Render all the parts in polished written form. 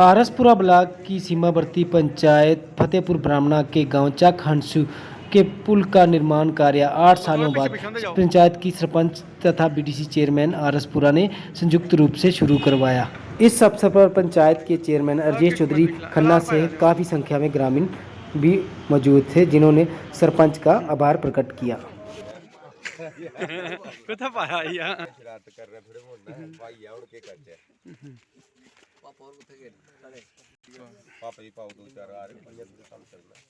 Araspura block की सीमावर्ती पंचायत फतेहपुर ब्राह्मणा के गांव चक हंसू के पुल का निर्माण कार्य 8 सालों बाद पंचायत की सरपंच तथा बीडीसी चेयरमैन आरसपुरा ने संयुक्त रूप से शुरू करवाया। इस अवसर पर पंचायत के चेयरमैन अरजेश चौधरी खन्ना सहित काफ़ी संख्या में ग्रामीण भी मौजूद थे, जिन्होंने सरपंच का आभार प्रकट किया। पापा जी पाओ दो चार आ रहे हैं तो काम चल रहा है।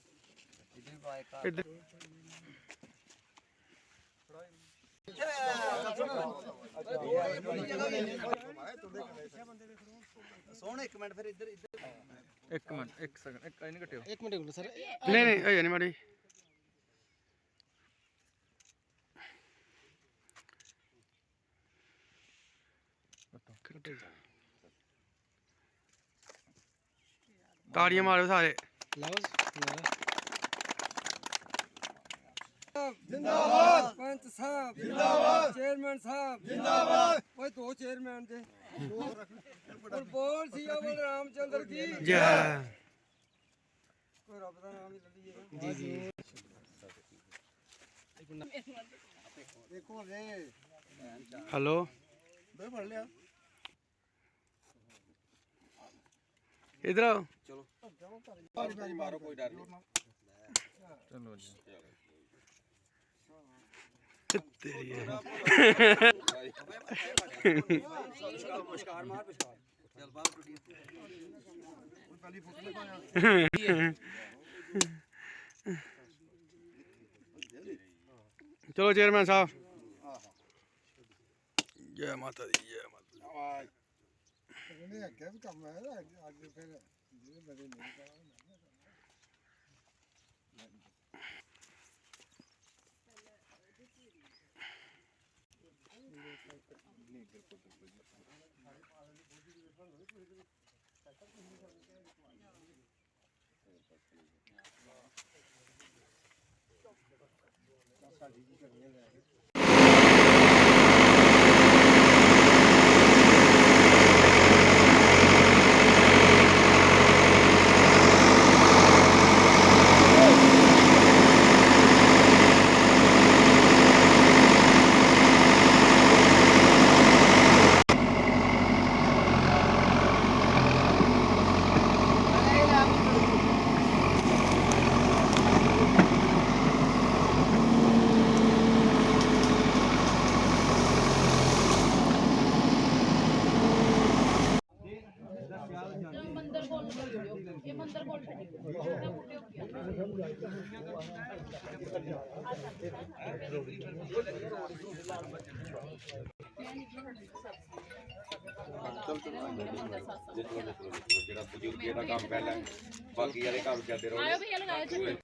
सोने एक मिनट फिर इधर एक मिनट एक सेकंड एक नहीं कटियो एक मिनट सर नहीं नहीं नहीं माड़ी ताड़ियां मारो सारे। जिंदाबाद पंच साहब जिंदाबाद चेयरमैन साहब जिंदाबाद भाई दो चेयरमैन थे और बोल सिया बोल रामचंद्र की जय। कोई रब दा नाम ही ले लीजिए देखो रे हेलो बे पढ़ लिया इधर आओ। चलो मारो कोई डर नहीं। चलो जी तेरी है। मुस्कान मार मुस्कान चल बाल टूटी पहली फोटो चलो चेयरमैन साहब, जय माता दी जय माता दी। काम है आज फिर बड़े नहीं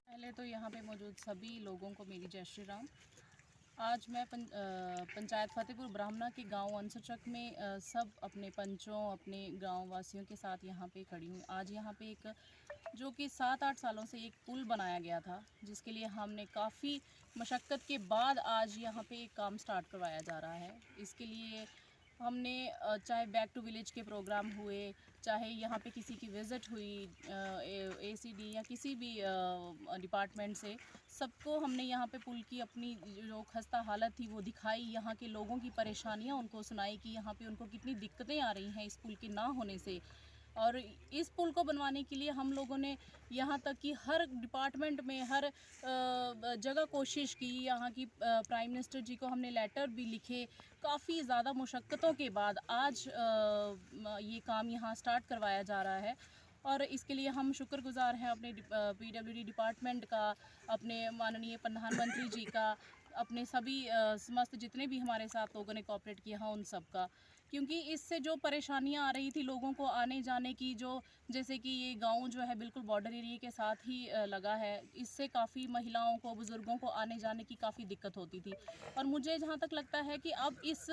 पहले तो यहाँ पे मौजूद सभी लोगों को मेरी जय श्री राम। आज मैं पंचायत फतेहपुर ब्राह्मणा के गांव अंसुचक में सब अपने पंचों अपने गांव वासियों के साथ यहाँ पे खड़ी हूँ। आज यहाँ पे एक जो कि 7-8 सालों से एक पुल बनाया गया था, जिसके लिए हमने काफ़ी मशक्क़त के बाद आज यहाँ पे एक काम स्टार्ट करवाया जा रहा है। इसके लिए हमने चाहे बैक टू विलेज के प्रोग्राम हुए, चाहे यहाँ पे किसी की विज़िट हुई एसीडी या किसी भी डिपार्टमेंट से, सबको हमने यहाँ पे पुल की अपनी जो खस्ता हालत थी वो दिखाई, यहाँ के लोगों की परेशानियाँ उनको सुनाई कि यहाँ पे उनको कितनी दिक्कतें आ रही हैं इस पुल के ना होने से। और इस पुल को बनवाने के लिए हम लोगों ने यहाँ तक कि हर डिपार्टमेंट में हर जगह कोशिश की। यहाँ की प्राइम मिनिस्टर जी को हमने लेटर भी लिखे। काफ़ी ज़्यादा मुशक्क़तों के बाद आज ये काम यहाँ स्टार्ट करवाया जा रहा है और इसके लिए हम शुक्रगुज़ार हैं अपने पीडब्ल्यूडी डिपार्टमेंट का, अपने माननीय प्रधानमंत्री जी का, अपने सभी समस्त जितने भी हमारे साथ लोगों ने कोऑपरेट किया है उन सब का। क्योंकि इससे जो परेशानियां आ रही थी लोगों को आने जाने की, जो जैसे कि ये गांव जो है बिल्कुल बॉर्डर एरिया के साथ ही लगा है, इससे काफ़ी महिलाओं को बुज़ुर्गों को आने जाने की काफ़ी दिक्कत होती थी। और मुझे जहां तक लगता है कि अब इस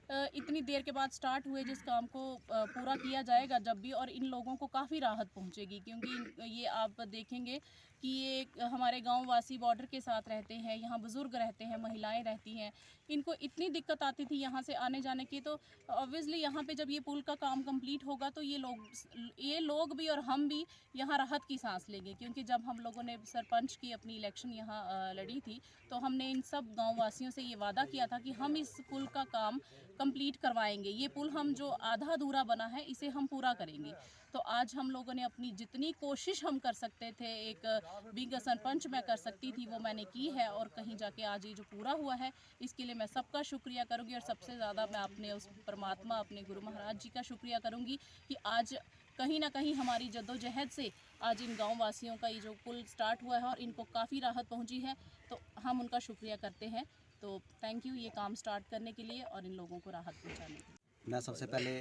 इतनी देर के बाद स्टार्ट हुए, जिस काम को पूरा किया जाएगा जब भी, और इन लोगों को काफ़ी राहत पहुंचेगी, क्योंकि ये आप देखेंगे कि ये हमारे गांव वासी बॉर्डर के साथ रहते हैं, यहाँ बुज़ुर्ग रहते हैं, महिलाएं रहती हैं, इनको इतनी दिक्कत आती थी यहाँ से आने जाने की। तो ऑब्वियसली यहाँ पे जब ये पुल का काम कंप्लीट होगा तो ये लोग भी और हम भी यहाँ राहत की सांस लेंगे, क्योंकि जब हम लोगों ने सरपंच की अपनी इलेक्शन यहाँ लड़ी थी तो हमने इन सब गाँव वासियों से ये वादा किया था कि हम इस पुल का काम कंप्लीट करवाएंगे। ये पुल हम जो आधा अधूरा बना है इसे हम पूरा करेंगे। तो आज हम लोगों ने अपनी जितनी कोशिश हम कर सकते थे, एक बीइंग सरपंच मैं कर सकती थी, वो मैंने की है, और कहीं जाके आज ये जो पूरा हुआ है इसके लिए मैं सबका शुक्रिया करूंगी। और सबसे ज़्यादा मैं अपने उस परमात्मा, अपने गुरु महाराज जी का शुक्रिया करूंगी कि आज कहीं ना कहीं हमारी जद्दोजहद से आज इन गाँव वासियों का ये जो पुल स्टार्ट हुआ है और इनको काफ़ी राहत पहुँची है, तो हम उनका शुक्रिया करते हैं। तो थैंक यू ये काम स्टार्ट करने के लिए और इन लोगों को राहत पहुँचाने के लिए। मैं सबसे पहले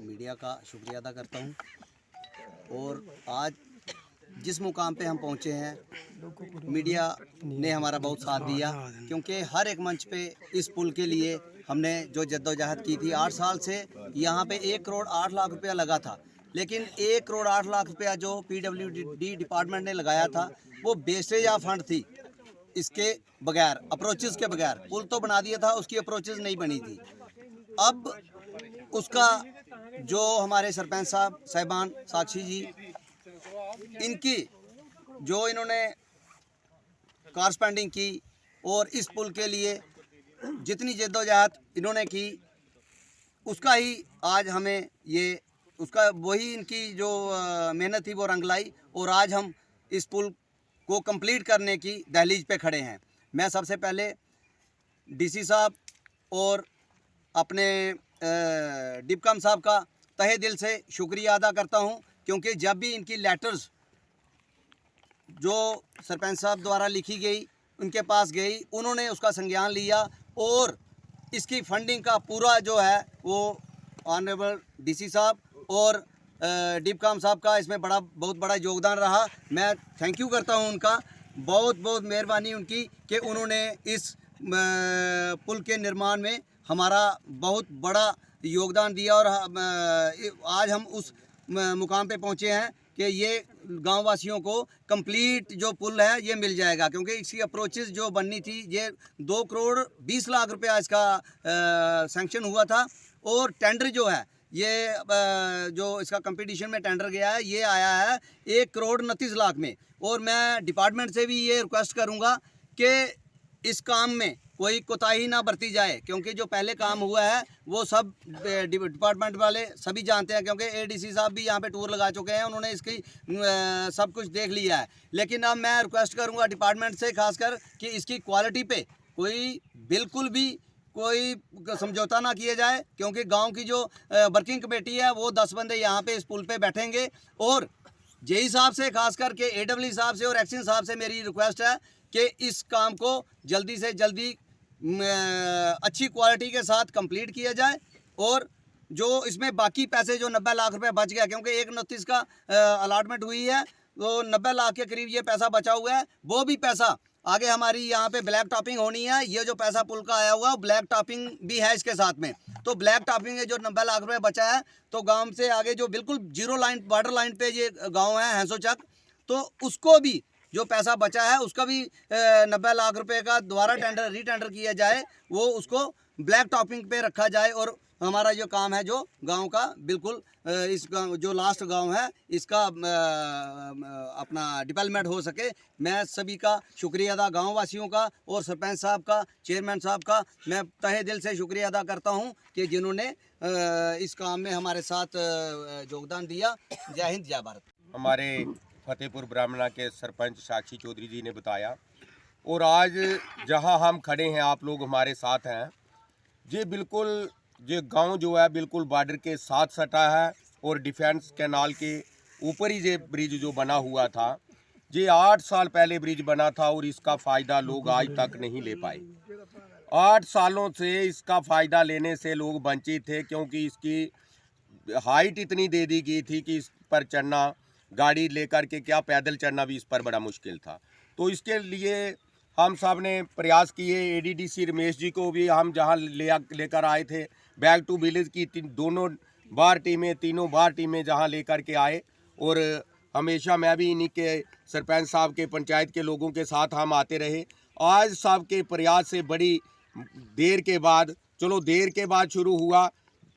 मीडिया का शुक्रिया अदा करता हूं, और आज जिस मुकाम पे हम पहुंचे हैं मीडिया ने हमारा बहुत साथ दिया, क्योंकि हर एक मंच पे इस पुल के लिए हमने जो जद्दोजहद की थी 8 साल से, यहाँ पे 1 करोड़ 8 लाख रुपया लगा था, लेकिन 1 करोड़ 8 लाख रुपया जो PWD डिपार्टमेंट ने लगाया था वो वेस्टेज ऑफ फंड थी। इसके बगैर, अप्रोचेस के बगैर पुल तो बना दिया था, उसकी अप्रोचेस नहीं बनी थी। अब उसका जो हमारे सरपंच साहिबान साक्षी जी, इनकी जो इन्होंने कारस्पेंडिंग की और इस पुल के लिए जितनी जद्दोजहद इन्होंने की, उसका ही आज हमें ये उसका वही इनकी जो मेहनत थी वो रंग लाई, और आज हम इस पुल को कंप्लीट करने की दहलीज पे खड़े हैं। मैं सबसे पहले डीसी साहब और अपने डिपकम साहब का तहे दिल से शुक्रिया अदा करता हूं, क्योंकि जब भी इनकी लेटर्स जो सरपंच साहब द्वारा लिखी गई उनके पास गई, उन्होंने उसका संज्ञान लिया, और इसकी फंडिंग का पूरा जो है वो ऑनरेबल डीसी साहब और डिपकम साहब का इसमें बहुत बड़ा योगदान रहा। मैं थैंक यू करता हूं उनका, बहुत बहुत मेहरबानी उनकी कि उन्होंने इस पुल के निर्माण में हमारा बहुत बड़ा योगदान दिया, और आज हम उस मुकाम पे पहुंचे हैं कि ये गांव वासियों को कंप्लीट जो पुल है ये मिल जाएगा, क्योंकि इसकी अप्रोचेस जो बननी थी, ये 2 करोड़ 20 लाख रुपया इसका सैंक्शन हुआ था, और टेंडर जो है ये जो इसका कंपटीशन में टेंडर गया है ये आया है 1 करोड़ 29 लाख में। और मैं डिपार्टमेंट से भी ये रिक्वेस्ट करूँगा कि इस काम में कोई कोताही ना बरती जाए, क्योंकि जो पहले काम हुआ है वो सब डिपार्टमेंट वाले सभी जानते हैं, क्योंकि ADC साहब भी यहाँ पे टूर लगा चुके हैं, उन्होंने इसकी सब कुछ देख लिया है। लेकिन अब मैं रिक्वेस्ट करूँगा डिपार्टमेंट से खासकर कि इसकी क्वालिटी पे कोई बिल्कुल भी कोई समझौता ना किया जाए, क्योंकि गांव की जो वर्किंग कमेटी है वो 10 बंदे यहाँ पे इस पुल पे बैठेंगे, और जेई साहब से खास करके AWE साहब से और एक्शन साहब से मेरी रिक्वेस्ट है कि इस काम को जल्दी से जल्दी अच्छी क्वालिटी के साथ कंप्लीट किया जाए, और जो इसमें बाकी पैसे जो 90 लाख रुपए बच गया, क्योंकि 1/29 का अलॉटमेंट हुई है, तो 90 लाख के करीब ये पैसा बचा हुआ है, वो भी पैसा आगे हमारी यहाँ पे ब्लैक टॉपिंग होनी है। ये जो पैसा पुल का आया हुआ ब्लैक टॉपिंग भी है इसके साथ में, तो ब्लैक टॉपिंग है जो 90 लाख रुपए बचा है, तो गांव से आगे जो बिल्कुल जीरो लाइन बॉर्डर लाइन पे ये गांव है हैंसोचक, तो उसको भी जो पैसा बचा है उसका भी 90 लाख रुपए का दोबारा रीटेंडर किया जाए, वो उसको ब्लैक टॉपिंग पे रखा जाए, और हमारा जो काम है जो गांव का बिल्कुल इस गांव जो लास्ट गांव है इसका अपना डेवलपमेंट हो सके। मैं सभी का शुक्रिया अदा, गांव वासियों का और सरपंच साहब का, चेयरमैन साहब का मैं तहे दिल से शुक्रिया अदा करता हूं कि जिन्होंने इस काम में हमारे साथ योगदान दिया। जय हिंद, जय भारत। हमारे फतेहपुर ब्राह्मणा के सरपंच साक्षी चौधरी जी ने बताया, और आज जहां हम खड़े हैं आप लोग हमारे साथ हैं, ये बिल्कुल ये गांव जो है बिल्कुल बॉर्डर के साथ सटा है, और डिफेंस कैनाल के ऊपर ही ये ब्रिज जो बना हुआ था, ये 8 साल पहले ब्रिज बना था, और इसका फ़ायदा लोग आज तक नहीं ले पाए। 8 सालों से इसका फ़ायदा लेने से लोग वंचित थे, क्योंकि इसकी हाइट इतनी दे दी गई थी कि इस पर चढ़ना, गाड़ी लेकर के क्या पैदल चढ़ना भी इस पर बड़ा मुश्किल था। तो इसके लिए हम सब ने प्रयास किए, ADDC रमेश जी को भी हम जहां लेकर आए थे, बैक टू विलेज की दोनों बार टीमें, तीनों बार टीमें जहां लेकर के आए, और हमेशा मैं भी इन्हीं के सरपंच साहब के, पंचायत के लोगों के साथ हम आते रहे। आज साहब के प्रयास से बड़ी देर के बाद, चलो देर के बाद शुरू हुआ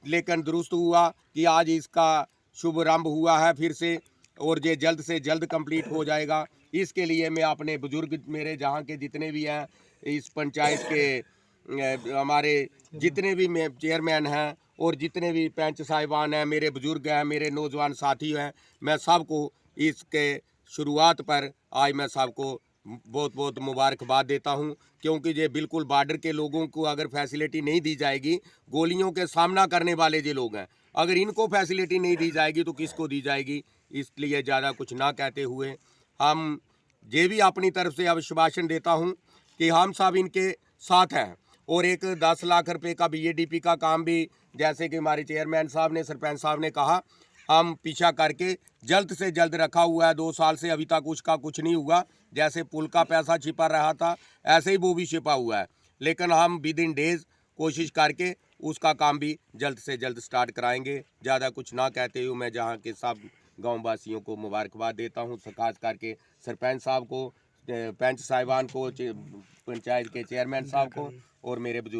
लेकिन दुरुस्त हुआ कि आज इसका शुभारंभ हुआ है फिर से, और ये जल्द से जल्द कंप्लीट हो जाएगा। इसके लिए मैं अपने बुजुर्ग, मेरे जहाँ के जितने भी हैं इस पंचायत के, हमारे जितने भी चेयरमैन हैं और जितने भी पंच साहिबान हैं, मेरे बुजुर्ग हैं, मेरे नौजवान साथी हैं, मैं सबको इसके शुरुआत पर आज मैं सबको बहुत बहुत मुबारकबाद देता हूं, क्योंकि ये बिल्कुल बॉर्डर के लोगों को अगर फैसिलिटी नहीं दी जाएगी, गोलियों के सामना करने वाले जो लोग हैं, अगर इनको फैसिलिटी नहीं दी जाएगी तो किसको दी जाएगी। इसलिए ज़्यादा कुछ ना कहते हुए हम ये भी अपनी तरफ से आश्वासन देता हूं कि हम सब इनके साथ हैं, और एक 10 लाख रुपए का BADP का काम भी, जैसे कि हमारे चेयरमैन साहब ने, सरपंच साहब ने कहा, हम पीछा करके जल्द से जल्द रखा हुआ है। 2 साल से अभी तक उसका कुछ नहीं हुआ। जैसे पुल का पैसा छिपा रहा था ऐसे ही वो भी छिपा हुआ है, लेकिन हम विद इन डेज कोशिश करके उसका काम भी जल्द से जल्द स्टार्ट कराएंगे। ज़्यादा कुछ ना कहते हुए मैं जहाँ के सब गाँव वासियों को मुबारकबाद देता हूँ, खास करके सरपंच साहब को, पंच साहिबान को, पंचायत के चेयरमैन साहब को और मेरे बुजुर्ग